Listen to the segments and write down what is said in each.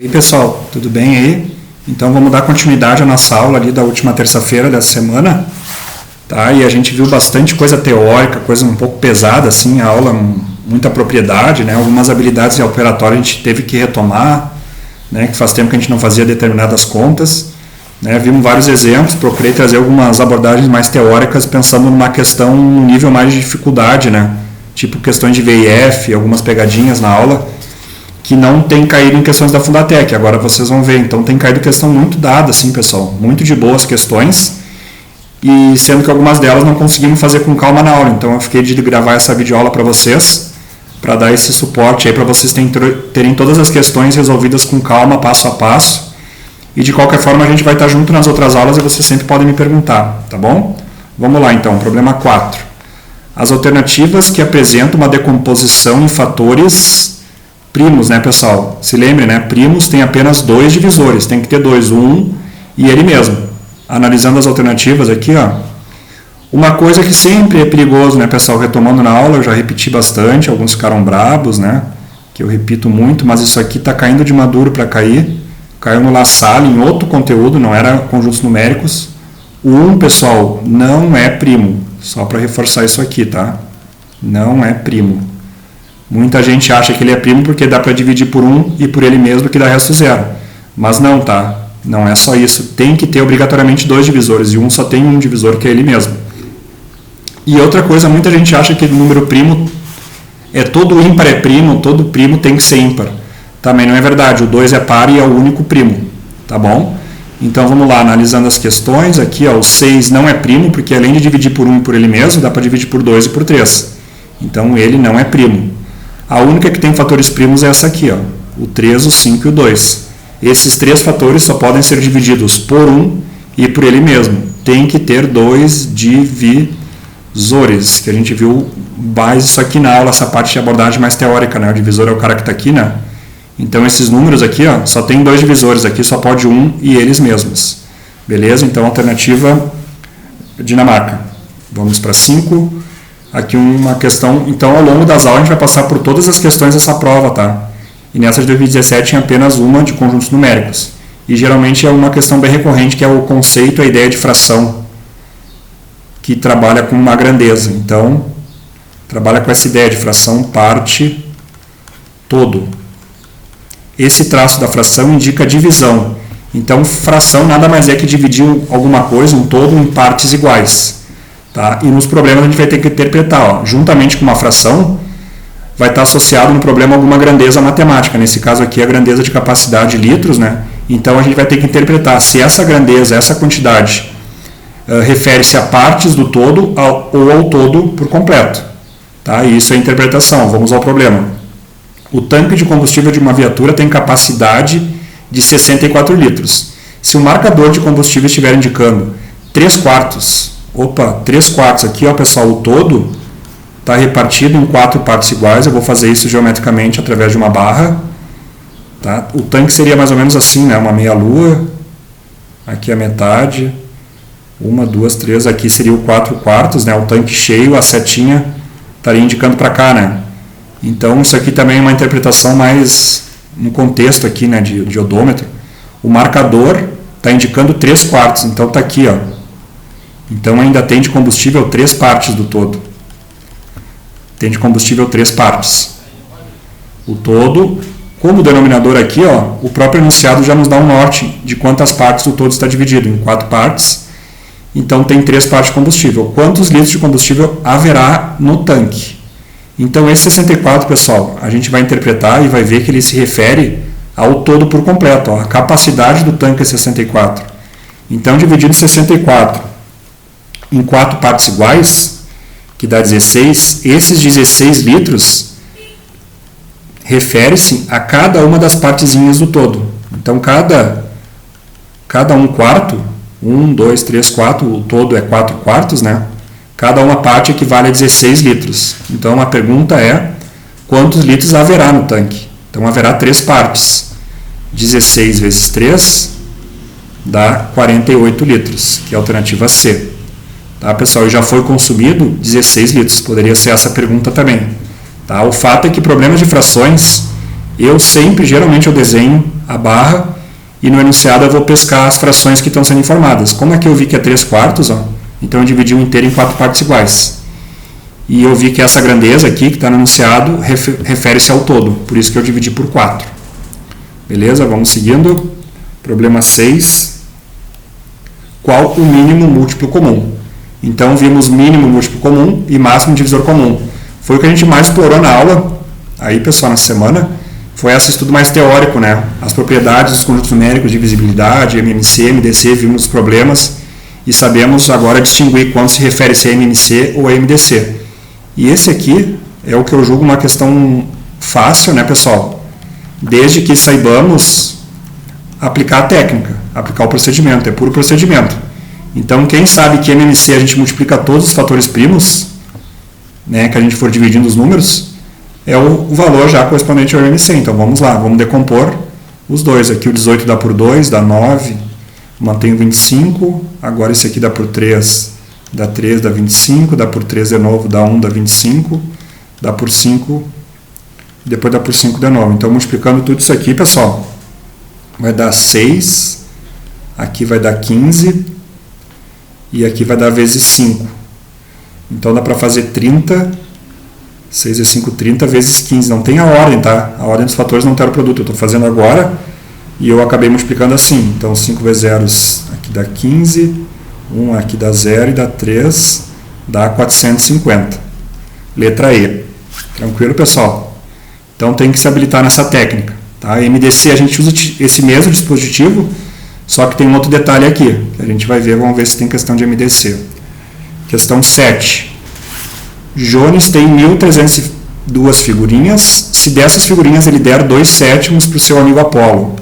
E aí pessoal, tudo bem aí? Então vamos dar continuidade à nossa aula ali da última terça-feira dessa semana, tá? E a gente viu bastante coisa teórica, coisa um pouco pesada assim, a aula muita propriedade, né? Algumas habilidades operatórias a gente teve que retomar, né? Que faz tempo que a gente não fazia determinadas contas, né? Vimos vários exemplos, procurei trazer algumas abordagens mais teóricas pensando numa questão um nível mais de dificuldade, né? Tipo questões de VIF, algumas pegadinhas na aula, que não tem caído em questões da Fundatec, agora vocês vão ver. Então tem caído questão muito dada, assim, pessoal, muito de boas questões, e sendo que algumas delas não conseguimos fazer com calma na aula, então eu fiquei de gravar essa videoaula para vocês, para dar esse suporte aí, para vocês terem todas as questões resolvidas com calma, passo a passo, e de qualquer forma a gente vai estar junto nas outras aulas e vocês sempre podem me perguntar, tá bom? Vamos lá então, problema 4. As alternativas que apresentam uma decomposição em fatores primos, né, pessoal? Se lembre, né? Primos tem apenas dois divisores, tem que ter dois, um e ele mesmo. Analisando as alternativas aqui, ó. Uma coisa que sempre é perigoso, né, pessoal? Retomando na aula, eu já repeti bastante, alguns ficaram brabos, né? Que eu repito muito, mas isso aqui está caindo de maduro para cair. Caiu no La Salle em outro conteúdo, não era conjuntos numéricos. O 1, pessoal, não é primo. Só para reforçar isso aqui, tá? Não é primo. Muita gente acha que ele é primo porque dá para dividir por 1 e por ele mesmo que dá resto zero. Mas não, tá? Não é só isso. Tem que ter obrigatoriamente dois divisores e um só tem um divisor que é ele mesmo. E outra coisa, muita gente acha que o número primo é todo ímpar é primo, todo primo tem que ser ímpar. Também não é verdade. O 2 é par e é o único primo. Tá bom? Então vamos lá, analisando as questões. Aqui, ó, o 6 não é primo porque além de dividir por 1 e por ele mesmo, dá para dividir por 2 e por 3. Então ele não é primo. A única que tem fatores primos é essa aqui, ó, o 3, o 5 e o 2. Esses três fatores só podem ser divididos por 1 e por ele mesmo. Tem que ter dois divisores, que a gente viu mais isso aqui na aula, essa parte de abordagem mais teórica, né? O divisor é o cara que está aqui, né? Então esses números aqui, ó, só tem dois divisores, aqui só pode um e eles mesmos. Beleza? Então alternativa Dinamarca. Vamos para 5. Aqui uma questão, então ao longo das aulas a gente vai passar por todas as questões dessa prova, tá? E nessa de 2017 tinha apenas uma de conjuntos numéricos. E geralmente é uma questão bem recorrente, que é o conceito, a ideia de fração, que trabalha com uma grandeza. Então, trabalha com essa ideia de fração parte todo. Esse traço da fração indica divisão. Então, fração nada mais é que dividir alguma coisa, um todo, em partes iguais. Tá? E nos problemas a gente vai ter que interpretar, ó, juntamente com uma fração, vai estar associado no problema alguma grandeza matemática, nesse caso aqui a grandeza de capacidade de litros, né? Então a gente vai ter que interpretar se essa grandeza, essa quantidade, refere-se a partes do todo ou ao todo por completo. Tá? E isso é a interpretação, vamos ao problema. O tanque de combustível de uma viatura tem capacidade de 64 litros. Se o marcador de combustível estiver indicando 3/4, 3/4 aqui, ó, pessoal, o todo está repartido em 4 partes iguais. Eu vou fazer isso geometricamente através de uma barra. Tá? O tanque seria mais ou menos assim, né? Uma meia-lua. Aqui a metade. 1, 2, 3. Aqui seria o 4/4, né? O tanque cheio, a setinha estaria indicando para cá, né? Então isso aqui também é uma interpretação mais no contexto aqui, né? De odômetro. O marcador está indicando 3/4, então está aqui, ó. Então ainda tem de combustível 3 partes do todo. Tem de combustível 3 partes. O todo, como o denominador aqui, ó, o próprio enunciado já nos dá um norte de quantas partes o todo está dividido, em 4 partes. Então tem 3 partes de combustível. Quantos litros de combustível haverá no tanque? Então esse 64, pessoal, a gente vai interpretar e vai ver que ele se refere ao todo por completo. Ó. A capacidade do tanque é 64. Então dividido 64 em 4 partes iguais, que dá 16, esses 16 litros refere-se a cada uma das partezinhas do todo. Então, cada 1/4, 1, 2, 3, 4, o todo é 4/4, né? Cada uma parte equivale a 16 litros. Então, a pergunta é, quantos litros haverá no tanque? Então, haverá 3 partes. 16 vezes 3 dá 48 litros, que é a alternativa C. Tá, pessoal? E já foi consumido 16 litros. Poderia ser essa pergunta também. Tá? O fato é que problemas de frações, geralmente eu desenho a barra, e no enunciado eu vou pescar as frações que estão sendo informadas. Como aqui eu vi que é 3/4, ó, então eu dividi o inteiro em 4 partes iguais. E eu vi que essa grandeza aqui, que está no enunciado, refere-se ao todo, por isso que eu dividi por 4. Beleza? Vamos seguindo. Problema 6. Qual o mínimo múltiplo comum? Então vimos mínimo múltiplo comum e máximo divisor comum. Foi o que a gente mais explorou na aula, aí pessoal, na semana, foi esse estudo mais teórico, né? As propriedades dos conjuntos numéricos, divisibilidade, MMC, MDC, vimos os problemas e sabemos agora distinguir quando se refere-se a MMC ou a MDC. E esse aqui é o que eu julgo uma questão fácil, né, pessoal? Desde que saibamos aplicar a técnica, aplicar o procedimento, é puro procedimento. Então, quem sabe que MMC a gente multiplica todos os fatores primos, né, que a gente for dividindo os números, é o valor já correspondente ao MMC. Então, vamos lá, vamos decompor os dois. Aqui o 18 dá por 2, dá 9, mantenho 25, agora esse aqui dá por 3, dá 3, dá 25, dá por 3 de novo, dá 1, dá 25, dá por 5, depois dá por 5 de novo. Então, multiplicando tudo isso aqui, pessoal, vai dar 6, aqui vai dar 15, e aqui vai dar vezes 5. Então, dá para fazer 30, 6 vezes 5, 30 vezes 15. Não tem a ordem, tá? A ordem dos fatores não tem o produto. Eu estou fazendo agora e eu acabei multiplicando assim. Então, 5 vezes 0 aqui dá 15, 1 aqui dá 0 e dá 3, dá 450. Letra E. Tranquilo, pessoal? Então, tem que se habilitar nessa técnica. Tá? MDC, a gente usa esse mesmo dispositivo, só que tem um outro detalhe aqui, que a gente vai ver, vamos ver se tem questão de MDC. Questão 7. Jones tem 1.302 figurinhas, se dessas figurinhas ele der 2/7 para o seu amigo Apolo.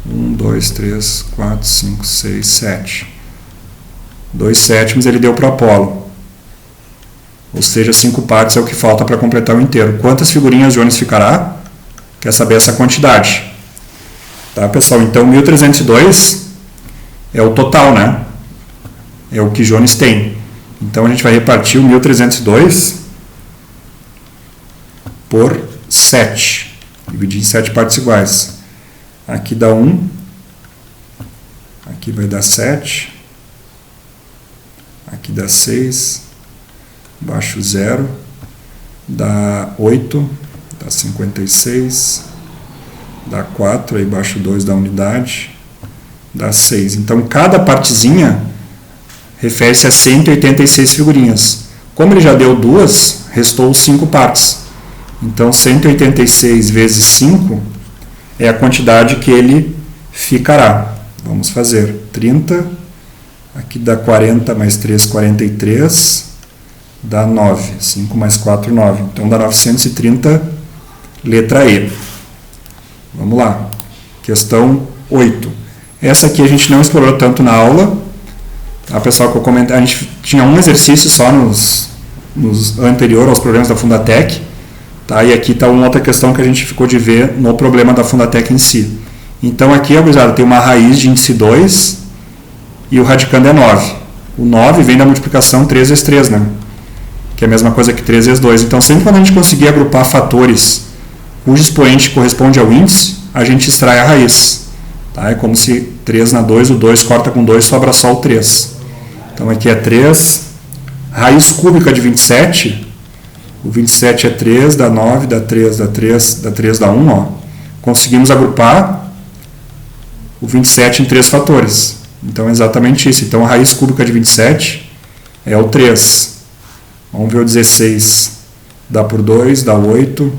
1, 2, 3, 4, 5, 6, 7. 2/7 ele deu para o Apolo. Ou seja, 5 partes é o que falta para completar o inteiro. Quantas figurinhas Jones ficará? Quer saber essa quantidade. Tá, pessoal? Então, 1.302 é o total, né? É o que Jones tem. Então, a gente vai repartir o 1.302 por 7. Dividir em 7 partes iguais. Aqui dá 1. Aqui vai dar 7. Aqui dá 6. Baixo 0. Dá 8. Dá 56. Dá 4. Aí baixo 2 dá unidade. Dá 6. Então, cada partezinha refere-se a 186 figurinhas. Como ele já deu 2, restou 5 partes. Então, 186 vezes 5 é a quantidade que ele ficará. Vamos fazer 30. Aqui dá 40 mais 3, 43. Dá 9. 5 mais 4, 9. Então, dá 930, letra E. Vamos lá. Questão 8. Essa aqui a gente não explorou tanto na aula. A pessoal que eu comentei, a gente tinha um exercício só nos anterior aos problemas da Fundatec, tá? E aqui está uma outra questão que a gente ficou de ver no problema da Fundatec em si. Então aqui, gurizada, tem uma raiz de índice 2 e o radicando é 9. O 9 vem da multiplicação 3 vezes 3, né? Que é a mesma coisa que 3 vezes 2. Então sempre quando a gente conseguir agrupar fatores cujo expoente corresponde ao índice, a gente extrai a raiz. Tá? É como se 3 na 2, o 2 corta com 2, sobra só o 3. Então aqui é 3, raiz cúbica de 27, o 27 é 3, dá 9, dá 3, dá 3, dá 3, dá 1. Ó. Conseguimos agrupar o 27 em 3 fatores. Então é exatamente isso. Então a raiz cúbica de 27 é o 3. Vamos ver o 16. Dá por 2, dá 8,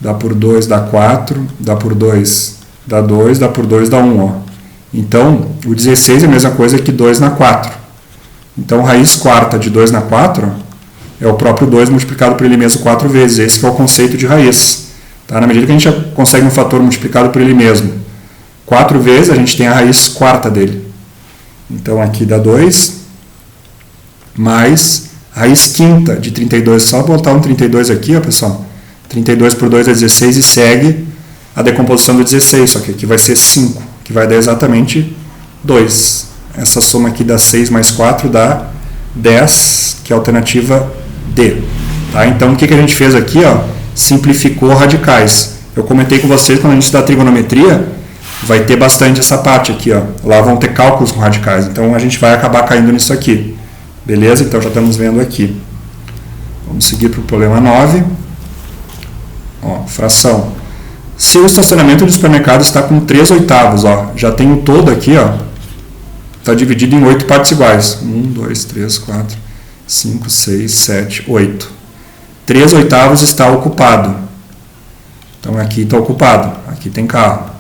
dá por 2, dá 4, dá por 2, dá 2, dá por 2, dá 1. Ó. Então o 16 é a mesma coisa que 2 na 4. Então, raiz quarta de 2 na 4 é o próprio 2 multiplicado por ele mesmo 4 vezes. Esse que é o conceito de raiz. Tá? Na medida que a gente já consegue um fator multiplicado por ele mesmo 4 vezes, a gente tem a raiz quarta dele. Então, aqui dá 2, mais raiz quinta de 32. Só botar um 32 aqui, ó, pessoal. 32 por 2 é 16 e segue a decomposição do 16. Só que aqui vai ser 5, que vai dar exatamente 2. Essa soma aqui dá 6 mais 4 dá 10, que é a alternativa D. Tá? Então, o que a gente fez aqui? Ó, simplificou radicais. Eu comentei com vocês, quando a gente estudar trigonometria, vai ter bastante essa parte aqui, ó. Lá vão ter cálculos com radicais, então a gente vai acabar caindo nisso aqui. Beleza? Então já estamos vendo aqui. Vamos seguir para o problema 9. Ó, fração. Se o estacionamento do supermercado está com 3/8, ó, já tem o todo aqui, ó, está dividido em 8 partes iguais. 1, 2, 3, 4, 5, 6, 7, 8. 3/8 está ocupado. Então aqui está ocupado, aqui tem carro.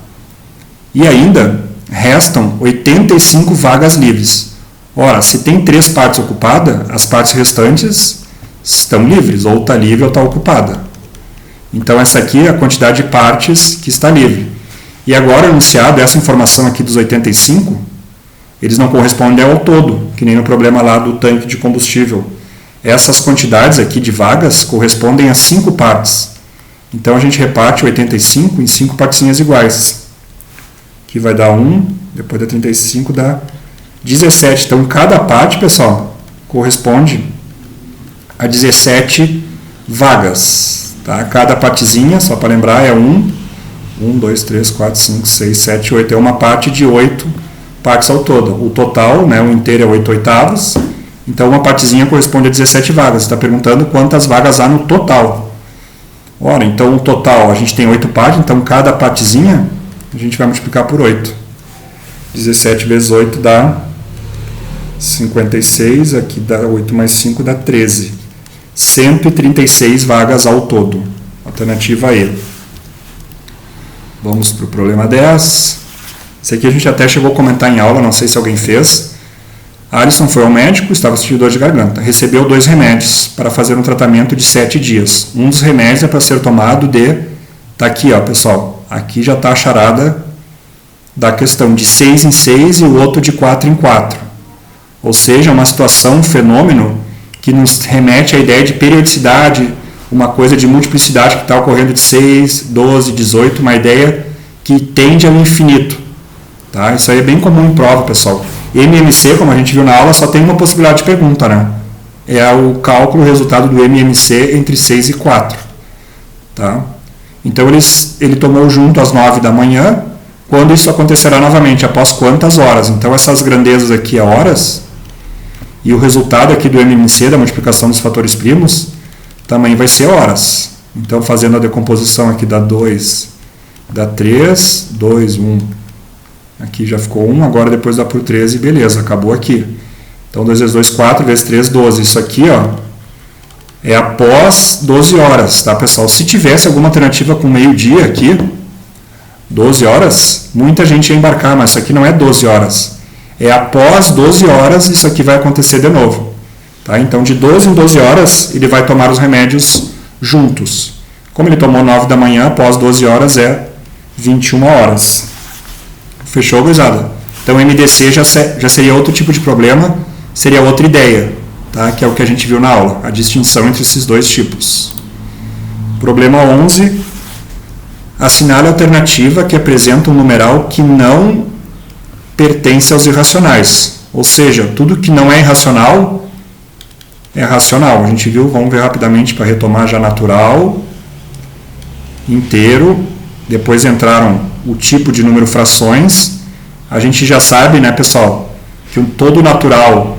E ainda restam 85 vagas livres. Ora, se tem 3 partes ocupadas, as partes restantes estão livres, ou está livre ou está ocupada. Então essa aqui é a quantidade de partes que está livre. E agora anunciado, essa informação aqui dos 85, eles não correspondem ao todo, que nem no problema lá do tanque de combustível. Essas quantidades aqui de vagas correspondem a 5 partes. Então a gente reparte 85 em 5 partezinhas iguais. Aqui vai dar 1, depois da 35 dá 17. Então cada parte, pessoal, corresponde a 17 vagas. Tá? Cada partezinha, só para lembrar, é 1, 2, 3, 4, 5, 6, 7, 8. É uma parte de 8 partes ao todo. O total, né, o inteiro é 8/8. Então uma partezinha corresponde a 17 vagas. Você está perguntando quantas vagas há no total. Ora, então o total, a gente tem 8 partes, então cada partezinha a gente vai multiplicar por 8. 17 vezes 8 dá 56, aqui dá 8 mais 5 dá 13. 136 vagas ao todo. Alternativa E. Vamos para o problema 10. Esse aqui a gente até chegou a comentar em aula, não sei se alguém fez. Alisson foi ao médico, estava sentindo dor de garganta. Recebeu 2 remédios para fazer um tratamento de 7 dias. Um dos remédios é para ser tomado Está aqui, ó, pessoal. Aqui já está a charada da questão de 6 em 6 e o outro de 4 em 4. Ou seja, uma situação, um fenômeno que nos remete à ideia de periodicidade, uma coisa de multiplicidade que está ocorrendo de 6, 12, 18, uma ideia que tende ao infinito. Tá? Isso aí é bem comum em prova, pessoal. MMC, como a gente viu na aula, só tem uma possibilidade de pergunta, né? É o cálculo, o resultado do MMC entre 6 e 4. Tá? Então ele tomou junto às 9 da manhã, quando isso acontecerá novamente, após quantas horas? Então essas grandezas aqui é horas, e o resultado aqui do MMC, da multiplicação dos fatores primos, também vai ser horas. Então fazendo a decomposição aqui dá 2, dá 3, 2, 1. Aqui já ficou 1, agora depois dá por 13, beleza, acabou aqui. Então 2 vezes 2, 4, vezes 3, 12. Isso aqui, ó, é após 12 horas, tá, pessoal? Se tivesse alguma alternativa com meio-dia aqui, 12 horas, muita gente ia embarcar, mas isso aqui não é 12 horas. É após 12 horas, isso aqui vai acontecer de novo. Tá? Então, de 12 em 12 horas, ele vai tomar os remédios juntos. Como ele tomou 9 da manhã, após 12 horas é 21 horas. Fechou, gurizada? Então, MDC já seria outro tipo de problema, seria outra ideia, tá? Que é o que a gente viu na aula, a distinção entre esses dois tipos. Problema 11. Assinale a alternativa que apresenta um numeral que não pertence aos irracionais. Ou seja, tudo que não é irracional é racional. A gente viu, vamos ver rapidamente para retomar já natural, inteiro, depois entraram o tipo de número frações. A gente já sabe, né, pessoal, que todo natural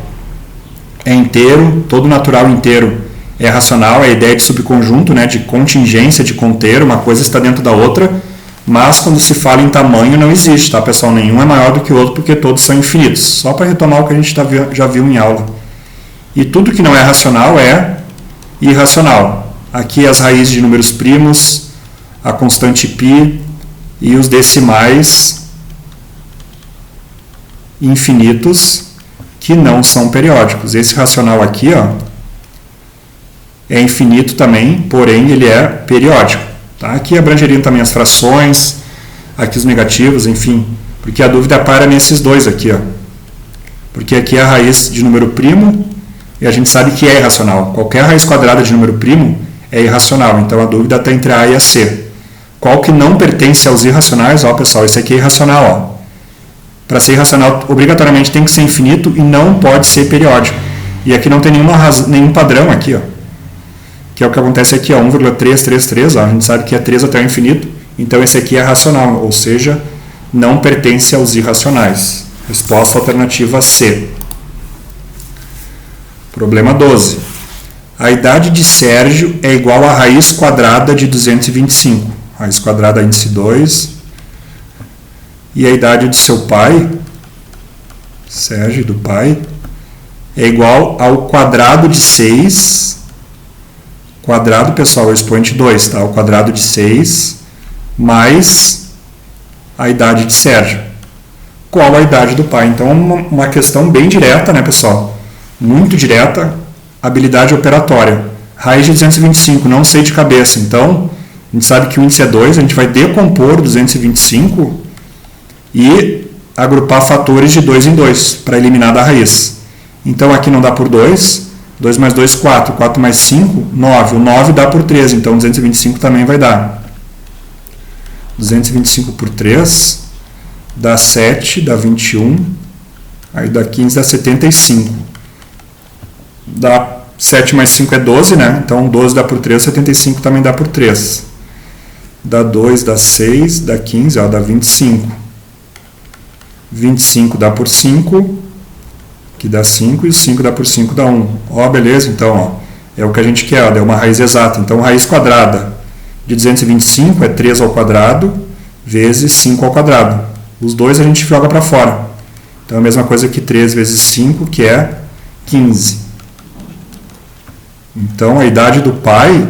é inteiro, todo natural inteiro é racional, é a ideia de subconjunto, né, de contingência, de conter, uma coisa está dentro da outra, mas quando se fala em tamanho não existe, tá, pessoal? Nenhum é maior do que o outro porque todos são infinitos. Só para retomar o que a gente já viu em aula. E tudo que não é racional é irracional. Aqui as raízes de números primos, a constante π e os decimais infinitos que não são periódicos. Esse racional aqui, ó, é infinito também, porém ele é periódico. Tá? Aqui abrangeriam também as frações, aqui os negativos, enfim, porque a dúvida para nesses dois aqui, ó. Porque aqui é a raiz de número primo e a gente sabe que é irracional. Qualquer raiz quadrada de número primo é irracional, então a dúvida está entre A e a C. Qual que não pertence aos irracionais? Ó, pessoal, esse aqui é irracional. Para ser irracional, obrigatoriamente tem que ser infinito e não pode ser periódico. E aqui não tem nenhum padrão aqui, ó. Que é o que acontece aqui, ó, 1,333, ó, a gente sabe que é 3 até o infinito, Então esse aqui é racional, ou seja, não pertence aos irracionais. Resposta alternativa C. Problema 12. A idade de Sérgio é igual à raiz quadrada de 225. Raiz quadrada índice 2. E a idade de seu pai, Sérgio, do pai, é igual ao quadrado de 6. Quadrado, pessoal, é o expoente 2, tá? O quadrado de 6 mais a idade de Sérgio. Qual a idade do pai? Então, uma questão bem direta, né, pessoal? Muito direta, habilidade operatória. Raiz de 225, não sei de cabeça. Então, a gente sabe que o índice é 2, a gente vai decompor 225 e agrupar fatores de 2 em 2 para eliminar da raiz. Então, aqui não dá por 2. 2 mais 2, 4. 4 mais 5, 9. O 9 dá por 3, então 225 também vai dar. 225 por 3 dá 7, dá 21. Aí dá 15, dá 75. Dá 7 mais 5 é 12, né? Então 12 dá por 3, 75 também dá por 3. Dá 2, dá 6, dá 15, ó, dá 25. 25 dá por 5, que dá 5, e o 5 dá por 5 dá 1. Ó, beleza? Então, ó, é o que a gente quer, ó, é uma raiz exata. Então, raiz quadrada de 225 é 3 ao quadrado vezes 5 ao quadrado. Os dois a gente joga para fora. Então, é a mesma coisa que 3 vezes 5, que é 15. Então, a idade do pai,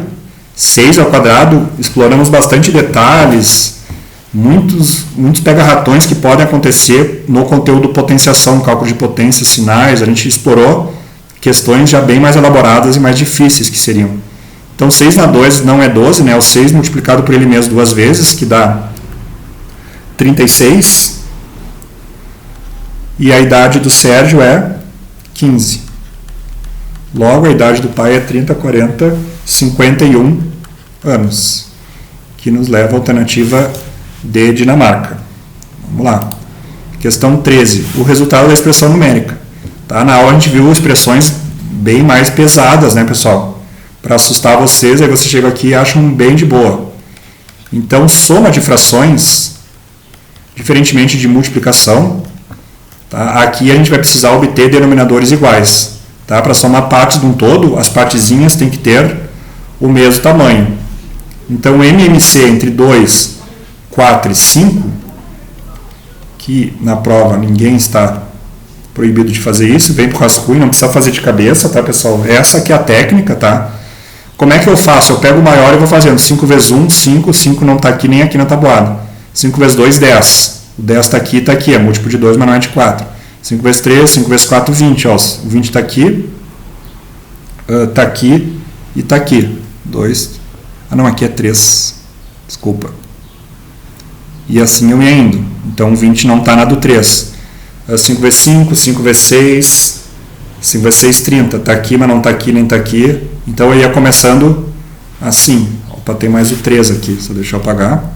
6 ao quadrado, exploramos bastante detalhes, muitos pega-ratões que podem acontecer no conteúdo potenciação, cálculo de potência, sinais. A gente explorou questões já bem mais elaboradas e mais difíceis que seriam. Então, 6 na 2 não é 12, né? O 6 multiplicado por ele mesmo duas vezes, que dá 36. E a idade do Sérgio é 15. Logo, a idade do pai é 30, 40, 51 anos. Que nos leva à alternativa D, Dinamarca. Vamos lá. Questão 13. O resultado da expressão numérica. Tá? Na aula a gente viu expressões bem mais pesadas, né, pessoal? Para assustar vocês, aí você chega aqui e acha um bem de boa. Então, soma de frações, diferentemente de multiplicação, tá? Aqui a gente vai precisar obter denominadores iguais. Tá? Para somar partes de um todo, as partezinhas têm que ter o mesmo tamanho. Então, MMC entre 2, 4 e 5, que na prova ninguém está proibido de fazer isso, vem para o rascunho, não precisa fazer de cabeça, tá, pessoal? Essa aqui é a técnica, tá? Como é que eu faço? Eu pego o maior e vou fazendo 5 vezes 1, 5, 5 não está aqui nem aqui na tabuada. 5 vezes 2, 10. O 10 está aqui, é múltiplo de 2, mas não é de 4. 5 vezes 3, 5 vezes 4, 20. Ó, o 20 está aqui e está aqui. 2. Ah, não, aqui é 3. Desculpa. E assim eu ia indo. Então, 20 não está na do 3. 5 vezes 5, 5 vezes 6, 5 vezes 6, 30. Está aqui, mas não está aqui, nem está aqui. Então, eu ia começando assim. Opa, tem mais o 3 aqui. Só deixa eu apagar.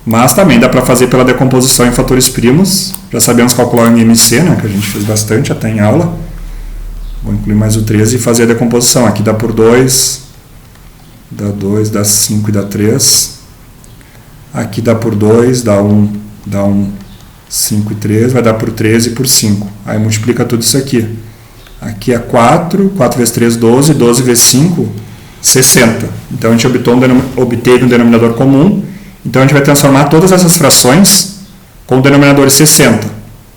Mas também dá para fazer pela decomposição em fatores primos. Já sabemos calcular o MMC, né, que a gente fez bastante até em aula. Vou incluir mais o 13 e fazer a decomposição. Aqui dá por 2, dá 2, dá 5 e dá 3. Aqui dá por 2, dá 1, 5 e 3, vai dar por 13 e por 5. Aí multiplica tudo isso aqui. Aqui é 4, 4 vezes 3, 12, 12 vezes 5, 60. Então a gente obteve um denominador comum. Então a gente vai transformar todas essas frações com o denominador 60.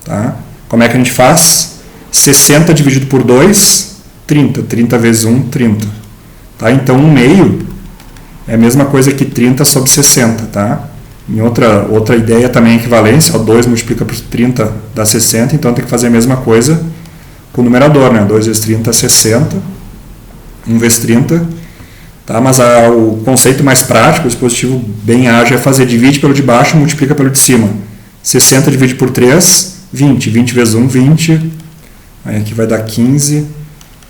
Tá? Como é que a gente faz? 60 dividido por 2, 30. 30 vezes 1, 30. Tá? Então 1 meio é a mesma coisa que 30 sobre 60. Tá? Em outra ideia também é equivalência. 2 multiplica por 30 dá 60. Então tem que fazer a mesma coisa com o numerador. Né? 2 vezes 30 é 60. 1 vezes 30. Tá? Mas o conceito mais prático, o dispositivo bem ágil, é fazer divide pelo de baixo e multiplica pelo de cima. 60 divide por 3, 20. 20 vezes 1, 20. Aí aqui vai dar 15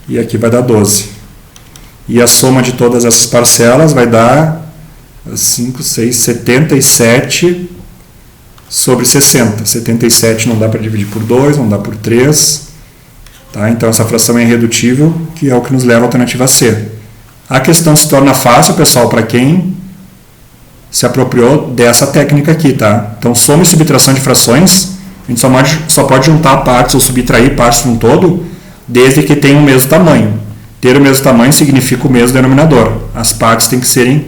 e aqui vai dar 12. E a soma de todas essas parcelas vai dar 5, 6, 77 sobre 60. 77 não dá para dividir por 2, não dá por 3. Tá? Então essa fração é irredutível, que é o que nos leva à alternativa C. A questão se torna fácil, pessoal, para quem se apropriou dessa técnica aqui, tá? Então, soma e subtração de frações, a gente só pode juntar partes ou subtrair partes de um todo, desde que tenham o mesmo tamanho. Ter o mesmo tamanho significa o mesmo denominador. As partes têm que serem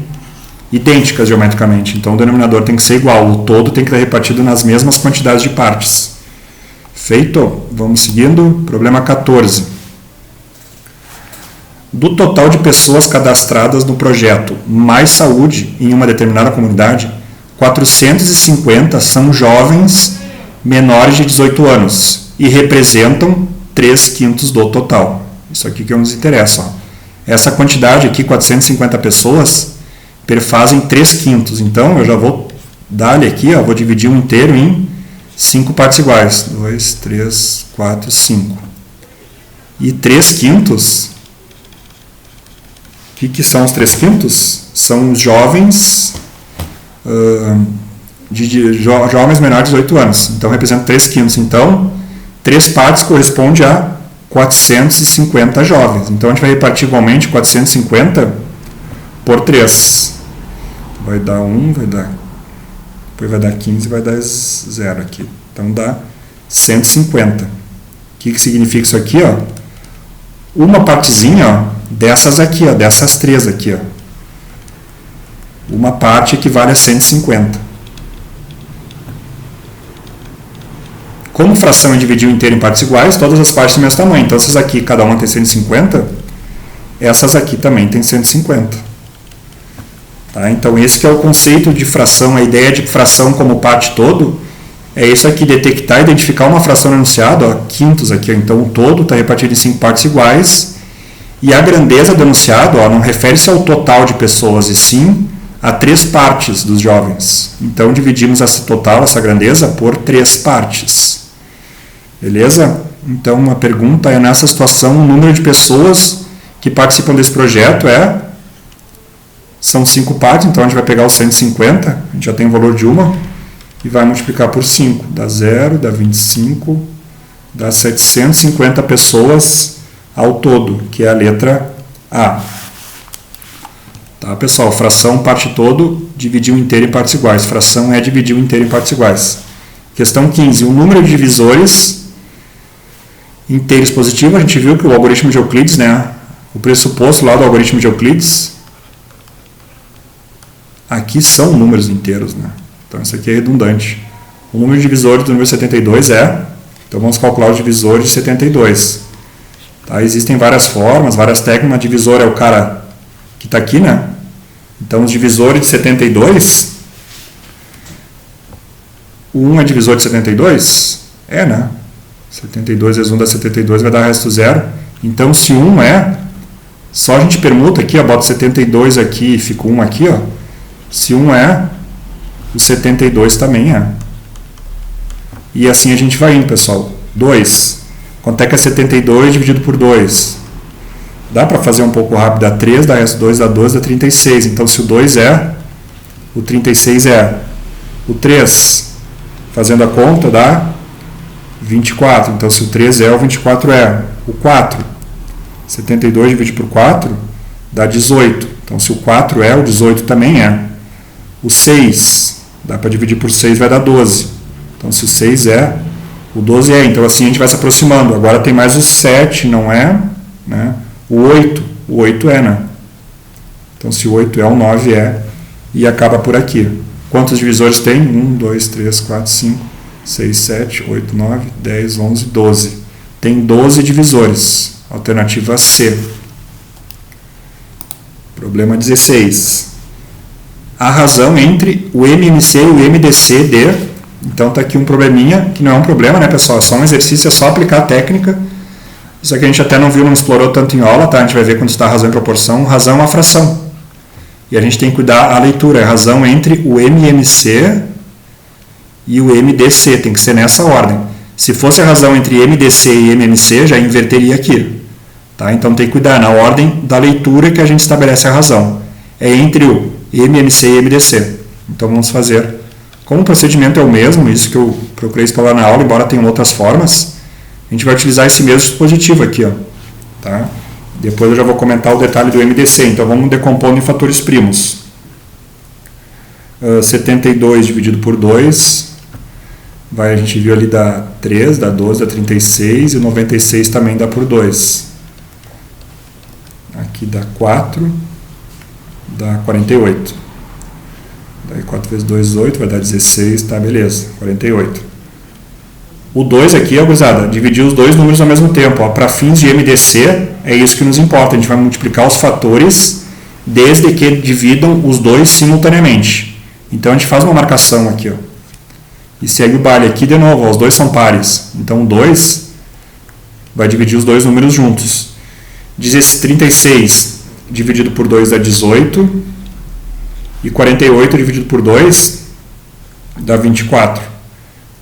idênticas geometricamente, então o denominador tem que ser igual, o todo tem que estar repartido nas mesmas quantidades de partes. Feito? Vamos seguindo. Problema 14. Do total de pessoas cadastradas no projeto Mais Saúde em uma determinada comunidade, 450 são jovens menores de 18 anos e representam 3/5 do total. Isso aqui que nos interessa. Ó. Essa quantidade aqui, 450 pessoas, perfazem 3/5. Então, eu já vou dar-lhe aqui, ó, vou dividir um inteiro em 5 partes iguais. 2, 3, 4, 5. E 3/5, o que são os 3/5? São os jovens, jovens menores de 18 anos. Então, representa 3/5. Então, 3 partes corresponde a 450 jovens. Então, a gente vai repartir igualmente 450 por 3. Vai dar 1, depois vai dar 15 e vai dar 0 aqui. Então, dá 150. O que significa isso aqui? Ó? Uma partezinha, ó, dessas aqui, ó, dessas 3 aqui. Ó. Uma parte equivale a 150. Como fração é dividir o inteiro em partes iguais, todas as partes têm o mesmo tamanho. Então, essas aqui, cada uma tem 150, essas aqui também tem 150. Tá? Então, esse que é o conceito de fração, a ideia de fração como parte todo, é isso aqui, detectar e identificar uma fração no enunciado, ó, quintos aqui. Ó. Então, o todo está repartido em 5 partes iguais, e a grandeza do enunciado ó, não refere-se ao total de pessoas, e sim a 3 partes dos jovens. Então, dividimos essa total, essa grandeza, por 3 partes. Beleza? Então, uma pergunta é, nessa situação, o número de pessoas que participam desse projeto são 5 partes, então a gente vai pegar os 150, a gente já tem o valor de uma, e vai multiplicar por 5. Dá 0, dá 25, dá 750 pessoas ao todo, que é a letra A. Tá, pessoal? Fração, parte todo, dividir o inteiro em partes iguais. Fração é dividir o inteiro em partes iguais. Questão 15. O número de divisores inteiros positivo, a gente viu que o algoritmo de Euclides, né, o pressuposto lá do algoritmo de Euclides, aqui são números inteiros, né? Então isso aqui é redundante. O número de divisores do número 72 então vamos calcular os divisores de 72. Tá? Existem várias formas, várias técnicas, divisor é o cara que está aqui, né? Então os divisores de 72, o 1 é divisor de 72? É, né? 72 vezes 1 dá 72, vai dar resto 0. Então, se 1 só a gente permuta aqui, ó, bota 72 aqui e fica 1 aqui, ó. Se 1 o 72 também é. E assim a gente vai indo, pessoal. 2. Quanto é que é 72 dividido por 2? Dá para fazer um pouco rápido, dá 3, dá resto 2, dá 12, dá 36. Então, se o 2 o 36 é. O 3, fazendo a conta, dá 24. Então, se o 3 o 24 é. O 4, 72 dividido por 4, dá 18. Então, se o 4 o 18 também é. O 6, dá para dividir por 6, vai dar 12. Então, se o 6 o 12 é. Então, assim a gente vai se aproximando. Agora tem mais o 7, não é? Né? O 8 é, né? Então, se o 8 o 9 é. E acaba por aqui. Quantos divisores tem? 1, 2, 3, 4, 5, 6, 7, 8, 9, 10, 11, 12. Tem 12 divisores. Alternativa C. Problema 16. A razão entre o MMC e o MDC de... Então está aqui um probleminha, que não é um problema, né, pessoal? É só um exercício, é só aplicar a técnica. Isso aqui a gente até não viu, não explorou tanto em aula, tá? A gente vai ver quando está a razão em proporção. Razão é uma fração. E a gente tem que cuidar a leitura. É a razão entre o MMC e o MDC. Tem que ser nessa ordem. Se fosse a razão entre MDC e MMC, já inverteria aqui. Tá? Então tem que cuidar na ordem da leitura que a gente estabelece a razão. É entre o MMC e MDC. Então vamos fazer. Como o procedimento é o mesmo, isso que eu procurei explorar na aula, embora tenham outras formas, a gente vai utilizar esse mesmo dispositivo aqui. Ó, tá? Depois eu já vou comentar o detalhe do MDC. Então vamos decompondo em fatores primos. 72 dividido por 2, a gente viu ali dá 3, dá 12, dá 36, e 96 também dá por 2. Aqui dá 4, dá 48. Daí 4 vezes 2, 8, vai dar 16, tá, beleza, 48. O 2 aqui, ó, gurizada, dividir os dois números ao mesmo tempo. Para fins de MDC, é isso que nos importa. A gente vai multiplicar os fatores desde que dividam os dois simultaneamente. Então, a gente faz uma marcação aqui, ó, e segue o baile. Aqui, de novo, ó, os dois são pares. Então, o 2 vai dividir os dois números juntos. 36 dividido por 2 dá 18. E 48 dividido por 2 dá 24.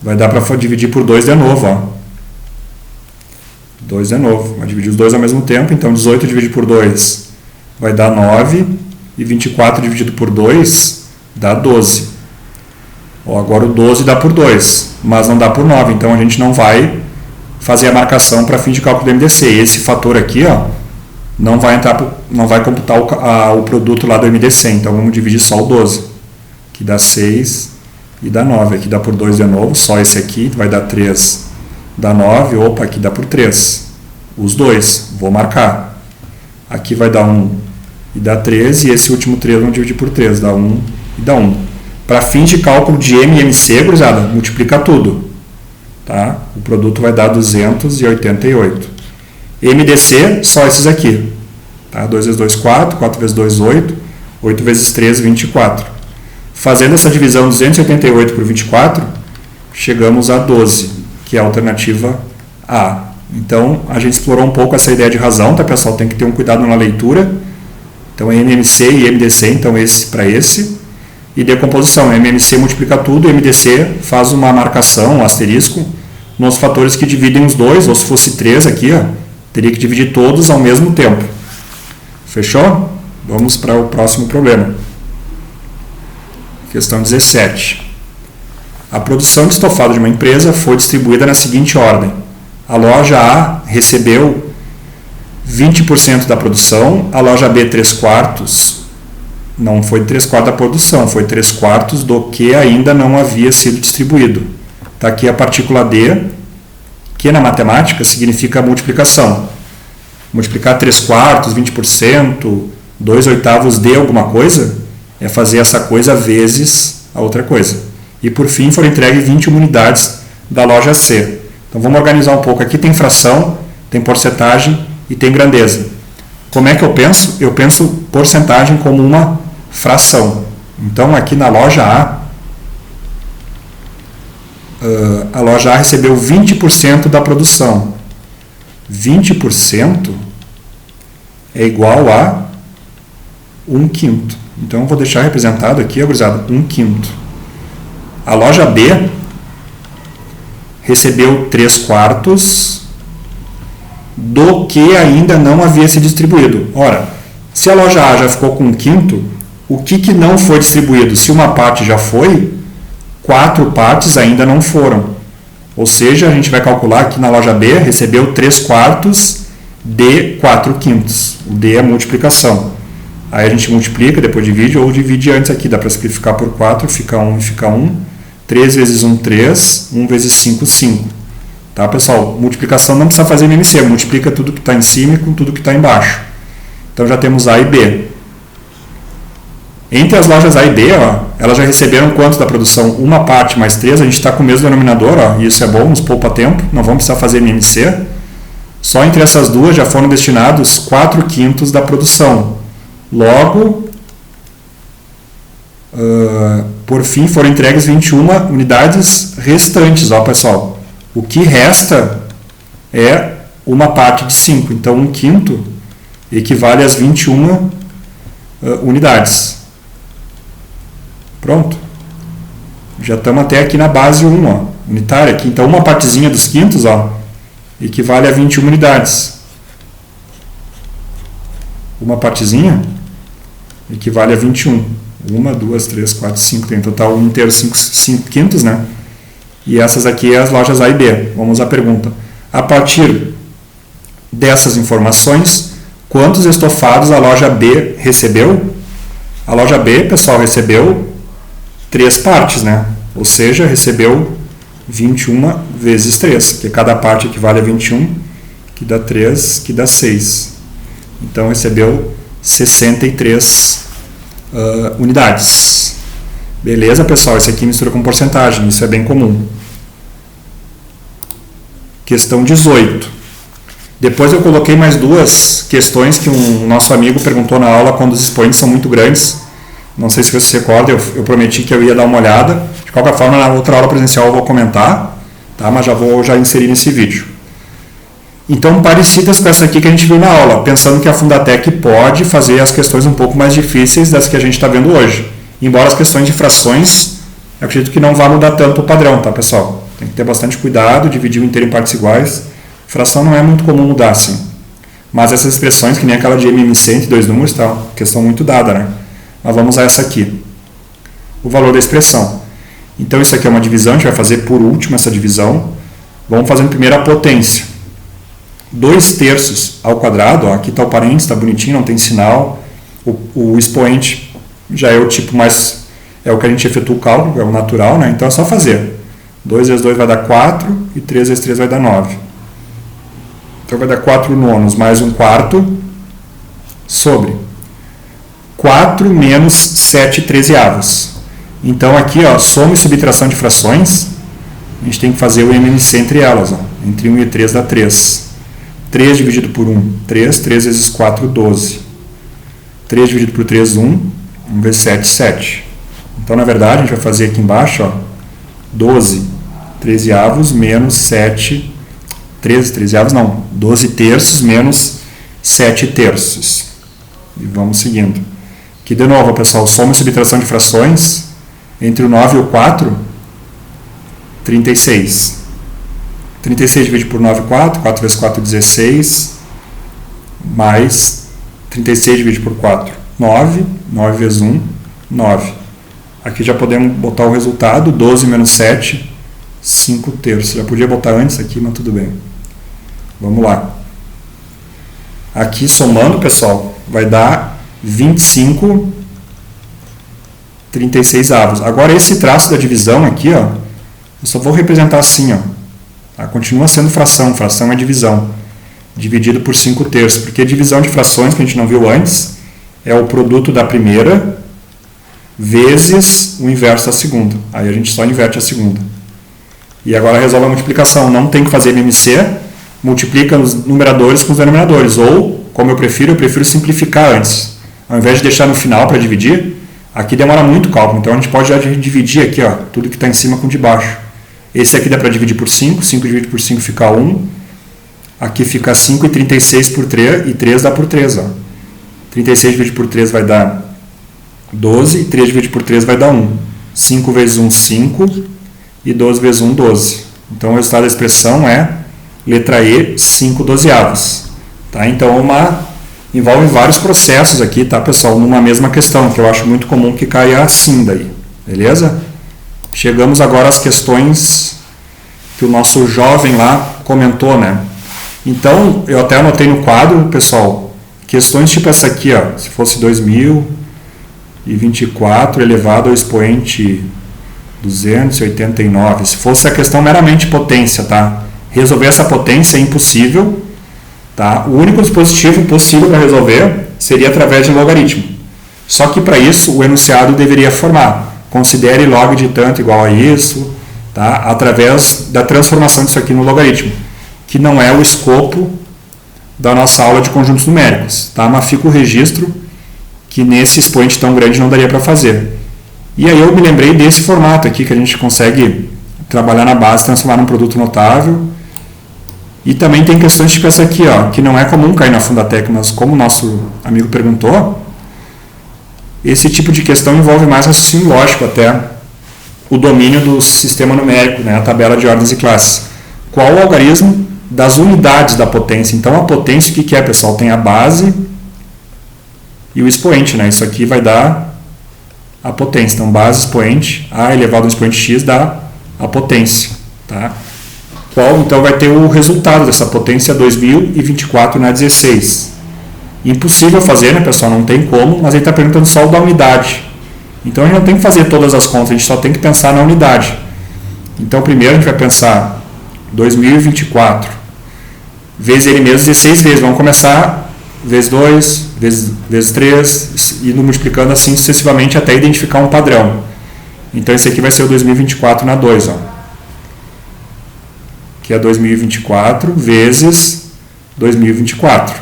Vai dar para dividir por 2 de novo, ó. 2 de novo. Vai dividir os dois ao mesmo tempo. Então, 18 dividido por 2 vai dar 9. E 24 dividido por 2 dá 12. Ó, agora o 12 dá por 2, mas não dá por 9. Então, a gente não vai fazer a marcação para fim de cálculo do MDC. E esse fator aqui, ó, não vai computar o produto lá do MDC. Então, vamos dividir só o 12. Que dá 6 e dá 9. Aqui dá por 2 de novo. Só esse aqui vai dar 3. Dá 9. Opa, aqui dá por 3. Os dois. Vou marcar. Aqui vai dar 1 e dá 3. E esse último 3 vamos dividir por 3. Dá 1 e dá 1. Para fins de cálculo de M e MC, gurizada, multiplica tudo. Tá? O produto vai dar 288. MDC, só esses aqui. Tá? 2 vezes 2, 4. 4 vezes 2, 8. 8 vezes 3, 24. Fazendo essa divisão 288 por 24, chegamos a 12, que é a alternativa A. Então, a gente explorou um pouco essa ideia de razão, tá, pessoal? Tem que ter um cuidado na leitura. Então, MMC e MDC, então esse para esse. E decomposição, MMC multiplica tudo, MDC faz uma marcação, um asterisco, nos fatores que dividem os dois, ou se fosse 3 aqui, ó, teria que dividir todos ao mesmo tempo. Fechou? Vamos para o próximo problema. Questão 17. A produção de estofado de uma empresa foi distribuída na seguinte ordem. A loja A recebeu 20% da produção, a loja B 3/4. Não foi 3/4 da produção, foi 3/4 do que ainda não havia sido distribuído. Está aqui a partícula D, que na matemática significa multiplicação. Multiplicar 3/4, 20%, 2/8 de alguma coisa, é fazer essa coisa vezes a outra coisa. E por fim foram entregues 21 unidades da loja C. Então vamos organizar um pouco. Aqui tem fração, tem porcentagem e tem grandeza. Como é que eu penso? Eu penso porcentagem como uma fração. Então aqui na loja A recebeu 20% da produção. 20% é igual a 1/5. Então eu vou deixar representado aqui, gurizada, 1/5. A loja B recebeu 3/4 do que ainda não havia sido distribuído. Ora, se a loja A já ficou com 1/5, o que não foi distribuído? Se uma parte já foi, 4 partes ainda não foram. Ou seja, a gente vai calcular que na loja B recebeu 3/4 de 4/5. O D é multiplicação. Aí a gente multiplica, depois divide, ou divide antes aqui. Dá para simplificar por 4, fica 1 e fica 1. 3 vezes 1, 3. 1 vezes 5, 5. Tá, pessoal? Multiplicação não precisa fazer MMC. Multiplica tudo que está em cima com tudo que está embaixo. Então já temos A e B. Entre as lojas A e B, ó, elas já receberam quanto da produção? Uma parte mais 3, a gente está com o mesmo denominador, ó, e isso é bom, nos poupa tempo, não vamos precisar fazer MMC. Só entre essas duas já foram destinados 4/5 da produção. Logo, por fim, foram entregues 21 unidades restantes, ó, pessoal. O que resta é uma parte de 5, então 1/5 equivale às 21 unidades. Pronto. Já estamos até aqui na base 1, ó, unitária. Aqui. Então, uma partezinha dos quintos, ó, equivale a 21 unidades. Uma partezinha equivale a 21. 1, 2, 3, 4, 5. Tem em total 1 inteiro, 5 quintos, né? E essas aqui é as lojas A e B. Vamos à pergunta. A partir dessas informações, quantos estofados a loja B recebeu? A loja B, pessoal, recebeu 3 partes, né? Ou seja, recebeu 21 vezes 3, que cada parte equivale a 21, que dá 3, que dá 6. Então, recebeu 63 unidades. Beleza, pessoal? Isso aqui mistura com porcentagem, isso é bem comum. Questão 18. Depois eu coloquei mais 2 questões que um nosso amigo perguntou na aula quando os expoentes são muito grandes. Não sei se você se recorda, eu prometi que eu ia dar uma olhada. De qualquer forma, na outra aula presencial eu vou comentar, tá? Mas já vou inserir nesse vídeo. Então, parecidas com essa aqui que a gente viu na aula, pensando que a Fundatec pode fazer as questões um pouco mais difíceis das que a gente está vendo hoje. Embora as questões de frações, eu acredito que não vai mudar tanto o padrão, tá, pessoal? Tem que ter bastante cuidado, dividir o inteiro em partes iguais. Fração não é muito comum mudar assim. Mas essas expressões, que nem aquela de MMC entre 2 números, tá? Questão muito dada, né? Mas vamos a essa aqui. O valor da expressão. Então, isso aqui é uma divisão, a gente vai fazer por último essa divisão. Vamos fazendo primeiro a potência. 2/3 ao quadrado, ó, aqui está o parênteses, está bonitinho, não tem sinal. O expoente já é o tipo mais, é o que a gente efetua o cálculo, é o natural, né? Então é só fazer. 2 vezes 2 vai dar 4 e 3 vezes 3 vai dar 9. Então vai dar 4 nonos mais 1/4 sobre 4 menos 7 trezeavos. Então aqui, ó, soma e subtração de frações, a gente tem que fazer o MMC entre elas. Ó. Entre 1 e 3 dá 3. 3 dividido por 1, 3. 3 vezes 4, 12. 3 dividido por 3, 1. 1 vezes 7, 7. Então, na verdade, a gente vai fazer aqui embaixo, ó, 12 trezeavos menos 7... 13 trezeavos não, 12 terços menos 7 terços. E vamos seguindo. Aqui de novo, pessoal, soma e subtração de frações entre o 9 e o 4, 36. 36 dividido por 9, 4. 4 vezes 4, 16. Mais 36 dividido por 4, 9. 9 vezes 1, 9. Aqui já podemos botar o resultado, 12 menos 7, 5 terços. Já podia botar antes aqui, mas tudo bem. Vamos lá. Aqui, somando, pessoal, vai dar 25 36avos. Agora, esse traço da divisão aqui, ó, eu só vou representar assim, ó. Tá? Continua sendo fração. Fração é divisão. Dividido por 5 terços. Porque divisão de frações, que a gente não viu antes, é o produto da primeira vezes o inverso da segunda. Aí a gente só inverte a segunda. E agora resolve a multiplicação. Não tem que fazer MMC. Multiplica os numeradores com os denominadores. Ou, como eu prefiro simplificar antes. Ao invés de deixar no final para dividir, aqui demora muito cálculo. Então a gente pode já dividir aqui, ó, tudo que está em cima com o de baixo. Esse aqui dá para dividir por 5. 5 dividido por 5 fica 1. Aqui fica 5 e 36 por 3. E 3 dá por 3. Ó. 36 dividido por 3 vai dar 12. E 3 dividido por 3 vai dar 1. 5 vezes 1, 5. E 12 vezes 1, 12. Então o resultado da expressão é letra E, 5 dozeavos. Tá? Então envolve vários processos aqui, tá, pessoal? Numa mesma questão, que eu acho muito comum que caia assim daí. Beleza? Chegamos agora às questões que o nosso jovem lá comentou, né? Então, eu até anotei no quadro, pessoal, questões tipo essa aqui, ó, se fosse 2024 elevado ao expoente 289, se fosse a questão meramente potência, tá? Resolver essa potência é impossível, tá? O único dispositivo possível para resolver seria através de logaritmo. Só que para isso o enunciado deveria formar. Considere log de tanto igual a isso, tá? Através da transformação disso aqui no logaritmo, que não é o escopo da nossa aula de conjuntos numéricos, tá? Mas fica o registro que nesse expoente tão grande não daria para fazer. E aí eu me lembrei desse formato aqui, que a gente consegue trabalhar na base, transformar num produto notável. E também tem questões tipo essa aqui, ó, que não é comum cair na Fundatec, mas como o nosso amigo perguntou, esse tipo de questão envolve mais raciocínio lógico até, o domínio do sistema numérico, né, a tabela de ordens e classes. Qual o algarismo das unidades da potência? Então a potência, o que é, pessoal? Tem a base e o expoente, né? Isso aqui vai dar a potência. Então base, expoente, A elevado ao expoente x dá a potência, tá? Qual então vai ter o resultado dessa potência 2024 na 16. Impossível fazer, né, pessoal? Não tem como, mas ele está perguntando só o da unidade. Então a gente não tem que fazer todas as contas, a gente só tem que pensar na unidade. Então primeiro a gente vai pensar 2024 vezes ele mesmo 16 vezes. Vamos começar vezes 2, vezes 3, indo multiplicando assim sucessivamente até identificar um padrão. Então esse aqui vai ser o 2024 na 2, ó. Que é 2024 vezes 2024.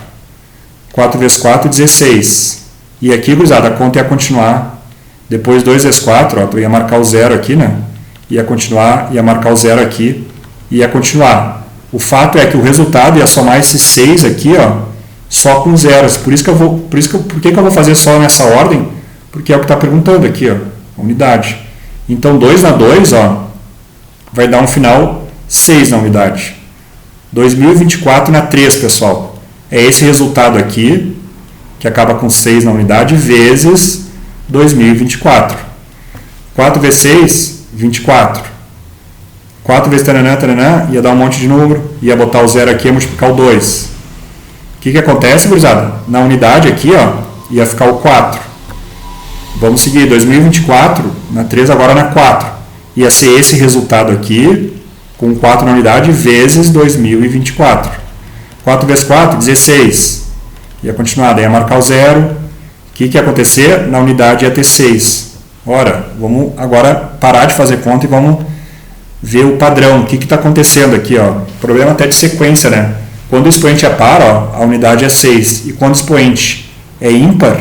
4 vezes 4, 16. E aqui, gurizada, a conta ia continuar. Depois 2 vezes 4, ó, tu ia marcar o zero aqui, né? Ia continuar, ia marcar o zero aqui, ia continuar. O fato é que o resultado ia somar esses 6 aqui, ó, só com zeros. Por que eu vou fazer só nessa ordem? Porque é o que está perguntando aqui, ó, a unidade. Então 2 na 2, ó, vai dar um final 6 na unidade. 2024 na 3, pessoal. É esse resultado aqui, que acaba com 6 na unidade, vezes 2024. 4 vezes 6, 24. 4 vezes taranã, taranã, ia dar um monte de número, ia botar o zero aqui e multiplicar o 2. O que acontece, gurizada? Na unidade aqui, ó, ia ficar o 4. Vamos seguir, 2024, na 3, agora na 4. Ia ser esse resultado aqui, com 4 na unidade, vezes 2024. 4 vezes 4, 16. Ia continuar, daí ia marcar o zero. O que ia acontecer? Na unidade ia ter 6. Ora, vamos agora parar de fazer conta e vamos ver o padrão. O que está acontecendo aqui? Ó? Problema até de sequência, né? Quando o expoente é par, ó, a unidade é 6. E quando o expoente é ímpar,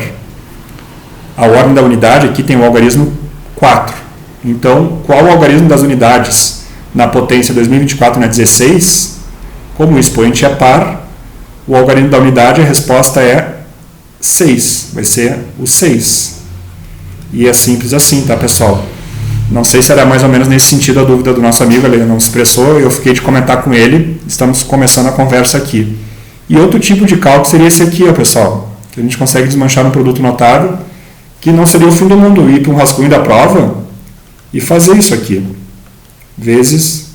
a ordem da unidade aqui tem o algarismo 4. Então, qual o algarismo das unidades na potência 2024 na 16? Como o expoente é par, o algarismo da unidade, a resposta é 6. Vai ser o 6. E é simples assim, tá, pessoal? Não sei se era mais ou menos nesse sentido a dúvida do nosso amigo, ele não se expressou, eu fiquei de comentar com ele, estamos começando a conversa aqui. E outro tipo de cálculo seria esse aqui, ó, pessoal, que a gente consegue desmanchar um produto notável, que não seria o fim do mundo, ir para um rascunho da prova e fazer isso aqui, vezes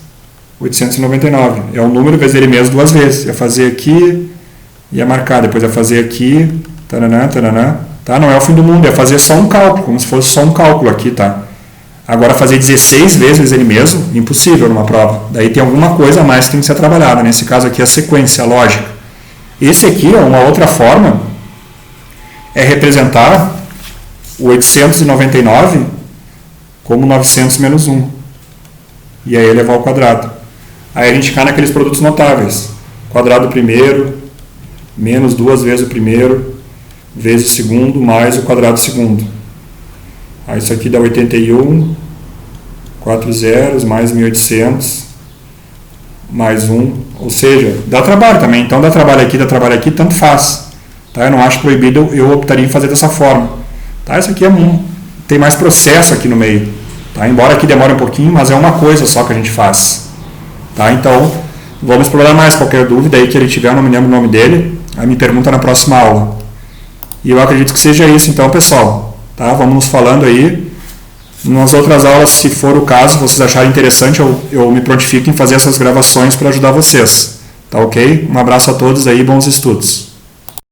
899. É um número vezes ele mesmo 2 vezes. Ia fazer aqui, ia marcar, depois ia fazer aqui, taranã, taranã, tá? Não é o fim do mundo, ia fazer só um cálculo, como se fosse só um cálculo aqui, tá? Agora fazer 16 vezes ele mesmo, impossível numa prova. Daí tem alguma coisa a mais que tem que ser trabalhada. Nesse caso aqui a sequência, a lógica. Esse aqui, ó, uma outra forma, é representar o 899 como 900 menos 1. E aí elevar ao quadrado. Aí a gente cai naqueles produtos notáveis. Quadrado do primeiro, menos 2 vezes o primeiro, vezes o segundo, mais o quadrado do segundo. Aí isso aqui dá 81, 4 zeros, mais 1800, mais 1. Ou seja, dá trabalho também. Então dá trabalho aqui, tanto faz. Tá? Eu não acho proibido, eu optaria em fazer dessa forma. Tá? Isso aqui tem mais processo aqui no meio. Tá? Embora aqui demore um pouquinho, mas é uma coisa só que a gente faz. Tá? Então, vamos explorar mais. Qualquer dúvida aí que ele tiver, eu não me lembro o nome dele, aí me pergunta na próxima aula. E eu acredito que seja isso, então, pessoal. Tá? Vamos nos falando aí. Nas outras aulas, se for o caso, vocês acharem interessante, eu me prontifico em fazer essas gravações para ajudar vocês. Tá ok? Um abraço a todos aí, bons estudos.